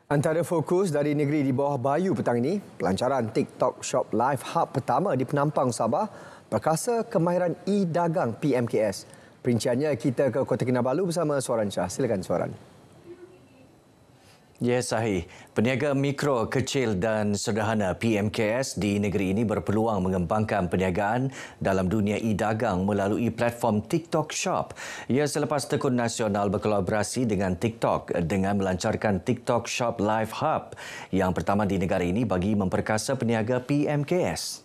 Antara fokus dari negeri di bawah bayu petang ini, pelancaran TikTok Shop Live Hub pertama di Penampang, Sabah, perkasa kemahiran e-dagang PMKS. Perinciannya kita ke Kota Kinabalu bersama Suaran Shah. Silakan Suaran. Ya, sahih. Peniaga mikro, kecil dan sederhana PMKS di negeri ini berpeluang mengembangkan perniagaan dalam dunia e-dagang melalui platform TikTok Shop. Ia selepas Tekun Nasional berkolaborasi dengan TikTok dengan melancarkan TikTok Shop Live Hub yang pertama di negara ini bagi memperkasa peniaga PMKS.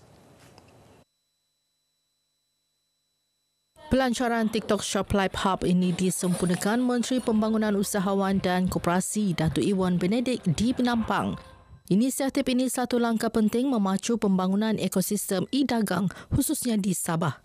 Pelancaran TikTok Shop Live Hub ini disempurnakan Menteri Pembangunan Usahawan dan Koperasi Datuk Iwan Benedik di Penampang. Inisiatif ini satu langkah penting memacu pembangunan ekosistem e-dagang khususnya di Sabah.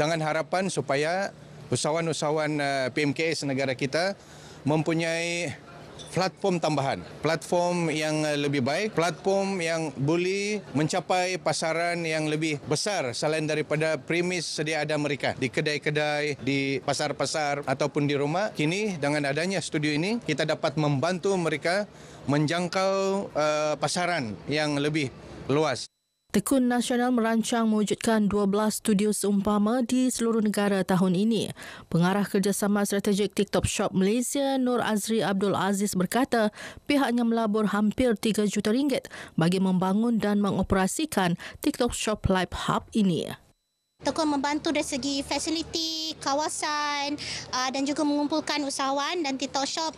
Dengan harapan supaya usahawan-usahawan PMKS negara kita mempunyai platform tambahan, platform yang lebih baik, platform yang boleh mencapai pasaran yang lebih besar selain daripada premis sedia ada mereka di kedai-kedai, di pasar-pasar ataupun di rumah. Kini dengan adanya studio ini kita dapat membantu mereka menjangkau pasaran yang lebih luas. Tekun Nasional merancang mewujudkan 12 studio seumpama di seluruh negara tahun ini. Pengarah Kerjasama Strategik TikTok Shop Malaysia, Nur Azri Abdul Aziz berkata, pihaknya melabur hampir RM3 juta bagi membangun dan mengoperasikan TikTok Shop Live Hub ini. Tekun membantu dari segi fasiliti, kawasan dan juga mengumpulkan usahawan, dan TikTok Shop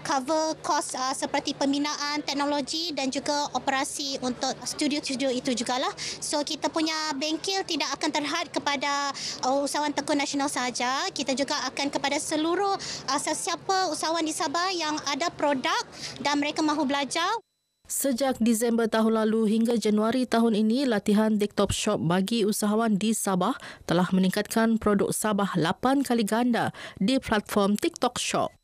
cover kos seperti pembinaan teknologi dan juga operasi untuk studio-studio itu jugalah. So kita punya bengkel tidak akan terhad kepada usahawan Tekun Nasional sahaja. Kita juga akan kepada seluruh sesiapa usahawan di Sabah yang ada produk dan mereka mahu belajar. Sejak Disember tahun lalu hingga Januari tahun ini, latihan TikTok Shop bagi usahawan di Sabah telah meningkatkan produk Sabah 8 kali ganda di platform TikTok Shop.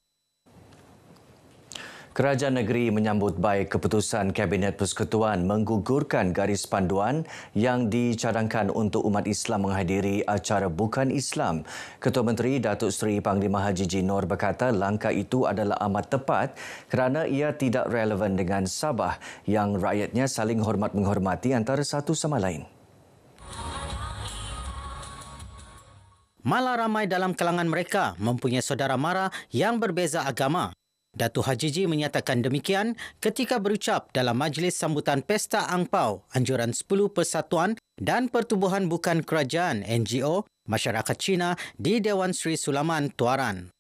Kerajaan negeri menyambut baik keputusan Kabinet Persekutuan menggugurkan garis panduan yang dicadangkan untuk umat Islam menghadiri acara bukan Islam. Ketua Menteri Datuk Seri Panglima Haji G. Nor berkata langkah itu adalah amat tepat kerana ia tidak relevan dengan Sabah yang rakyatnya saling hormat-menghormati antara satu sama lain. Malah ramai dalam kalangan mereka mempunyai saudara mara yang berbeza agama. Datuk Haji G menyatakan demikian ketika berucap dalam majlis sambutan Pesta Angpau Anjuran 10 Persatuan dan Pertubuhan Bukan Kerajaan NGO Masyarakat Cina di Dewan Sri Sulaman, Tuaran.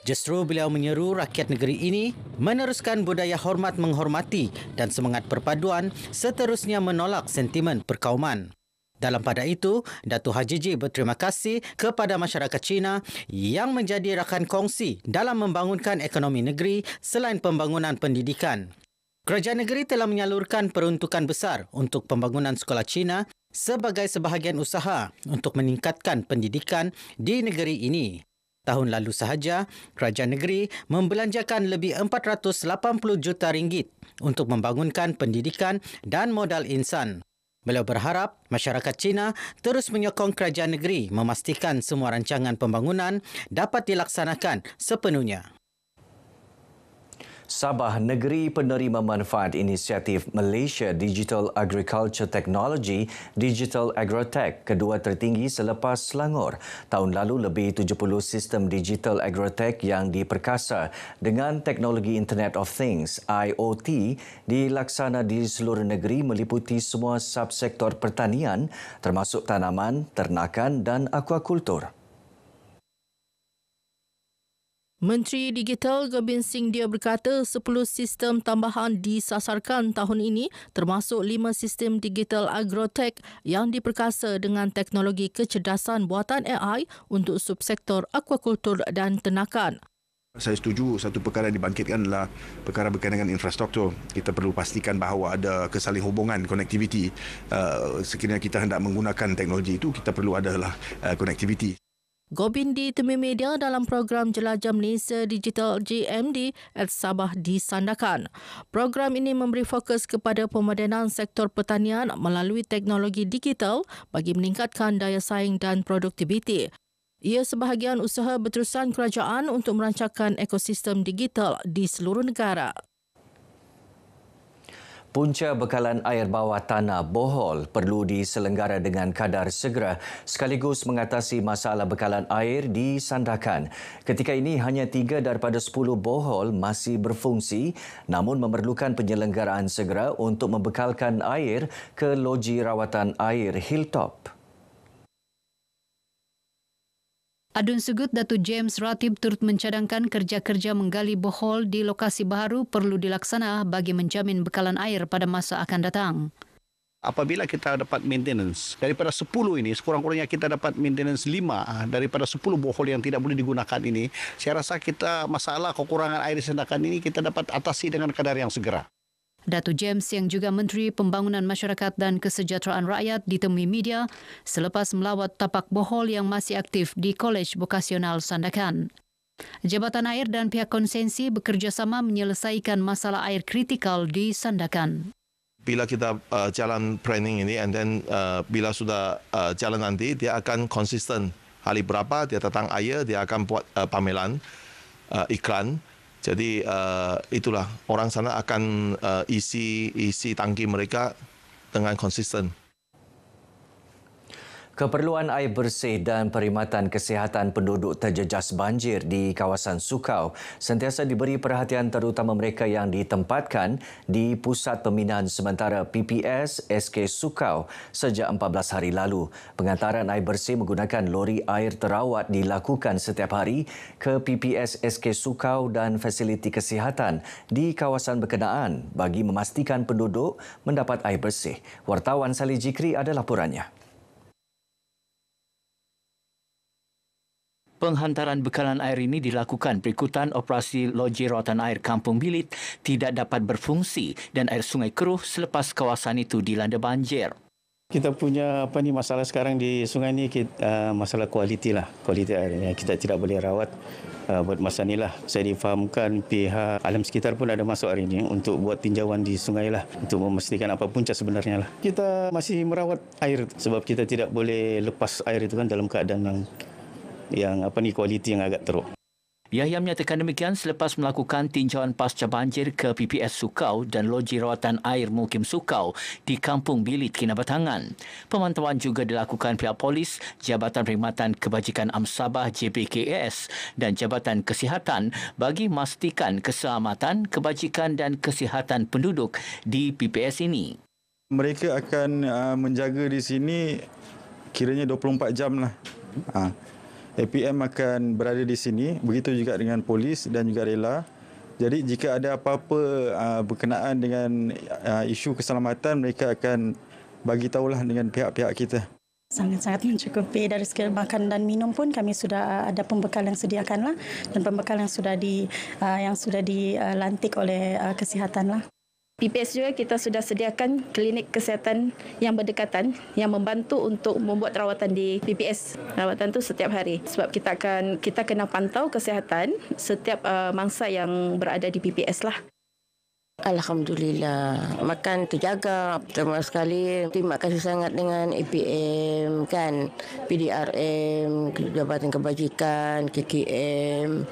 Justru beliau menyeru rakyat negeri ini meneruskan budaya hormat menghormati dan semangat perpaduan seterusnya menolak sentimen perkauman. Dalam pada itu, Datuk Haji G berterima kasih kepada masyarakat Cina yang menjadi rakan kongsi dalam membangunkan ekonomi negeri selain pembangunan pendidikan. Kerajaan negeri telah menyalurkan peruntukan besar untuk pembangunan sekolah Cina sebagai sebahagian usaha untuk meningkatkan pendidikan di negeri ini. Tahun lalu sahaja, kerajaan negeri membelanjakan lebih RM480 juta untuk membangunkan pendidikan dan modal insan. Beliau berharap masyarakat Cina terus menyokong kerajaan negeri memastikan semua rancangan pembangunan dapat dilaksanakan sepenuhnya. Sabah, negeri penerima manfaat inisiatif Malaysia Digital Agriculture Technology Digital Agrotech, kedua tertinggi selepas Selangor. Tahun lalu, lebih 70 sistem digital agrotech yang diperkasa dengan teknologi Internet of Things IoT dilaksana di seluruh negeri meliputi semua subsektor pertanian termasuk tanaman, ternakan dan akuakultur. Menteri Digital Gobin Singh Dia berkata 10 sistem tambahan disasarkan tahun ini termasuk 5 sistem digital agrotech yang diperkasa dengan teknologi kecerdasan buatan AI untuk subsektor akuakultur dan ternakan. Saya setuju satu perkara yang dibangkitkan adalah perkara berkaitan dengan infrastruktur. Kita perlu pastikan bahawa ada kesalinghubungan, konektiviti. Sekiranya kita hendak menggunakan teknologi itu, kita perlu adalah konektiviti. Gobin ditemui media dalam program Jelajah Malaysia Digital GMD at Sabah disandarkan. Program ini memberi fokus kepada pemodenan sektor pertanian melalui teknologi digital bagi meningkatkan daya saing dan produktiviti. Ia sebahagian usaha berterusan kerajaan untuk merancangkan ekosistem digital di seluruh negara. Punca bekalan air bawah tanah Bohol perlu diselenggara dengan kadar segera sekaligus mengatasi masalah bekalan air di Sandakan. Ketika ini hanya 3 daripada 10 Bohol masih berfungsi namun memerlukan penyelenggaraan segera untuk membekalkan air ke loji rawatan air Hilltop. Adun Sugut Datuk James Ratib turut mencadangkan kerja-kerja menggali bohol di lokasi baharu perlu dilaksana bagi menjamin bekalan air pada masa akan datang. Apabila kita dapat maintenance, daripada 10 ini, sekurang-kurangnya kita dapat maintenance 5 daripada 10 bohol yang tidak boleh digunakan ini, saya rasa kita masalah kekurangan air di Sandakan ini kita dapat atasi dengan kadar yang segera. Datuk James yang juga Menteri Pembangunan Masyarakat dan Kesejahteraan Rakyat ditemui media selepas melawat tapak bohol yang masih aktif di Kolej Vokasional Sandakan. Jabatan Air dan pihak konsensi bekerjasama menyelesaikan masalah air kritikal di Sandakan. Bila kita jalan planning ini and then bila sudah jalan nanti, dia akan konsisten. Hari berapa dia datang air, dia akan buat pameran, iklan. Jadi itulah orang sana akan isi tangki mereka dengan konsisten. Keperluan air bersih dan perkhidmatan kesihatan penduduk terjejas banjir di kawasan Sukau sentiasa diberi perhatian terutama mereka yang ditempatkan di Pusat Pembinaan Sementara PPS SK Sukau sejak 14 hari lalu. Pengantaran air bersih menggunakan lori air terawat dilakukan setiap hari ke PPS SK Sukau dan fasiliti kesihatan di kawasan berkenaan bagi memastikan penduduk mendapat air bersih. Wartawan Salih Jikri ada laporannya. Penghantaran bekalan air ini dilakukan berikutan operasi loji rawatan air Kampung Bilit tidak dapat berfungsi dan air sungai keruh selepas kawasan itu dilanda banjir. Kita punya masalah sekarang di sungai ni masalah kualiti air yang kita tidak boleh rawat buat masa inilah. Saya difahamkan pihak alam sekitar pun ada masuk hari ini untuk buat tinjauan di sungai untuk memastikan apa punca sebenarnya Kita masih merawat air sebab kita tidak boleh lepas air itu dalam keadaan yang kualiti yang agak teruk. Yahya menyatakan demikian selepas melakukan tinjauan pasca banjir ke PPS Sukau dan loji rawatan air Mukim Sukau di Kampung Bilit Kinabatangan. Pemantauan juga dilakukan pihak polis, Jabatan Perkhidmatan Kebajikan Amsabah JPKAS dan Jabatan Kesihatan bagi memastikan keselamatan, kebajikan dan kesihatan penduduk di PPS ini. Mereka akan menjaga di sini kiranya 24 jam APM akan berada di sini, begitu juga dengan polis dan juga rela. Jadi jika ada apa-apa berkenaan dengan isu keselamatan, mereka akan bagi tahulah dengan pihak-pihak kita. Sangat-sangat mencukupi. Dari segi makan dan minum pun kami sudah ada pembekal yang sediakan dan pembekal yang sudah dilantik oleh kesihatan PPS juga kita sudah sediakan klinik kesihatan yang berdekatan yang membantu untuk membuat rawatan di PPS. Rawatan tu setiap hari sebab kita kena pantau kesihatan setiap mangsa yang berada di PPS Alhamdulillah, makan terjaga pertama sekali. Terima kasih sangat dengan APM PDRM, Jabatan Kebajikan, KKM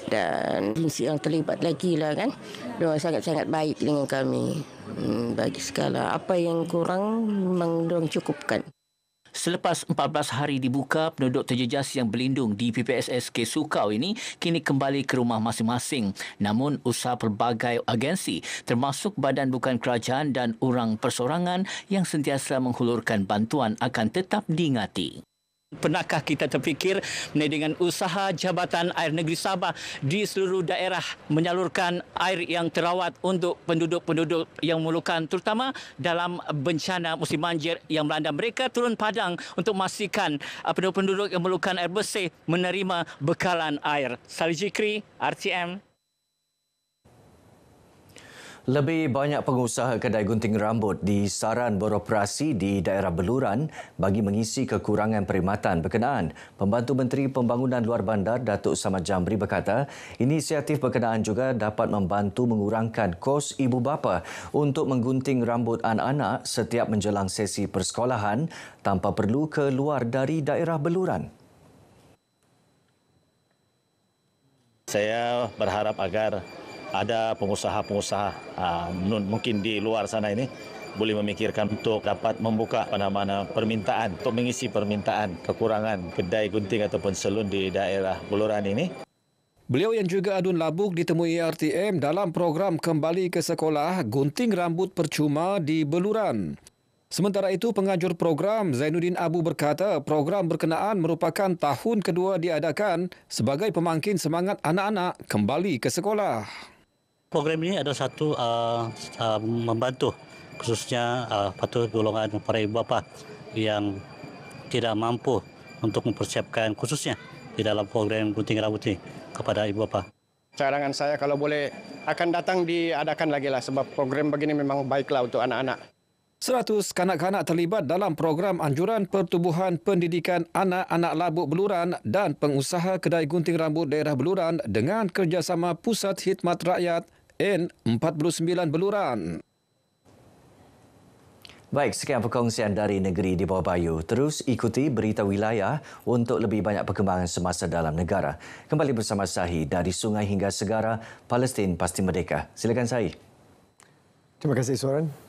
dan agensi yang terlibat lagi kan. Mereka sangat-sangat baik dengan kami. Bagi segala apa yang kurang memang mereka cukupkan. Selepas 14 hari dibuka, penduduk terjejas yang berlindung di PPS SK Sukau ini kini kembali ke rumah masing-masing. Namun, usaha pelbagai agensi termasuk Badan Bukan Kerajaan dan orang persorangan yang sentiasa menghulurkan bantuan akan tetap diingati. Pernahkah kita terfikir dengan usaha Jabatan Air Negeri Sabah di seluruh daerah menyalurkan air yang terawat untuk penduduk-penduduk yang memerlukan terutama dalam bencana musim banjir yang melanda mereka turun padang untuk memastikan penduduk-penduduk yang memerlukan air bersih menerima bekalan air. Salih Jikri, RTM. Lebih banyak pengusaha kedai gunting rambut disaran beroperasi di daerah Beluran bagi mengisi kekurangan perkhidmatan berkenaan. Pembantu Menteri Pembangunan Luar Bandar Datuk Samad Jambri berkata, inisiatif berkenaan juga dapat membantu mengurangkan kos ibu bapa untuk menggunting rambut anak-anak setiap menjelang sesi persekolahan tanpa perlu keluar dari daerah Beluran. Saya berharap agar ada pengusaha-pengusaha mungkin di luar sana ini boleh memikirkan untuk dapat membuka permintaan untuk mengisi permintaan kekurangan kedai gunting ataupun salon di daerah Beluran ini. Beliau yang juga adun labuk ditemui RTM dalam program Kembali ke Sekolah Gunting Rambut Percuma di Beluran. Sementara itu, penganjur program Zainuddin Abu berkata program berkenaan merupakan tahun kedua diadakan sebagai pemangkin semangat anak-anak kembali ke sekolah. Program ini adalah satu membantu khususnya patut golongan para ibu bapa yang tidak mampu untuk mempersiapkan khususnya di dalam program gunting rambut ini kepada ibu bapa. Cadangan saya kalau boleh akan datang diadakan lagi lah sebab program begini memang baiklah untuk anak-anak. 100 kanak-kanak terlibat dalam program anjuran pertubuhan pendidikan anak-anak labuk Beluran dan pengusaha kedai gunting rambut daerah Beluran dengan kerjasama Pusat Khidmat Rakyat N49 Beluran. Baik, sekian perkongsian dari Negeri di Bawah Bayu. Terus ikuti berita wilayah untuk lebih banyak perkembangan semasa dalam negara. Kembali bersama Sahi dari sungai hingga segara, Palestin pasti merdeka. Silakan Sahi. Terima kasih Soran.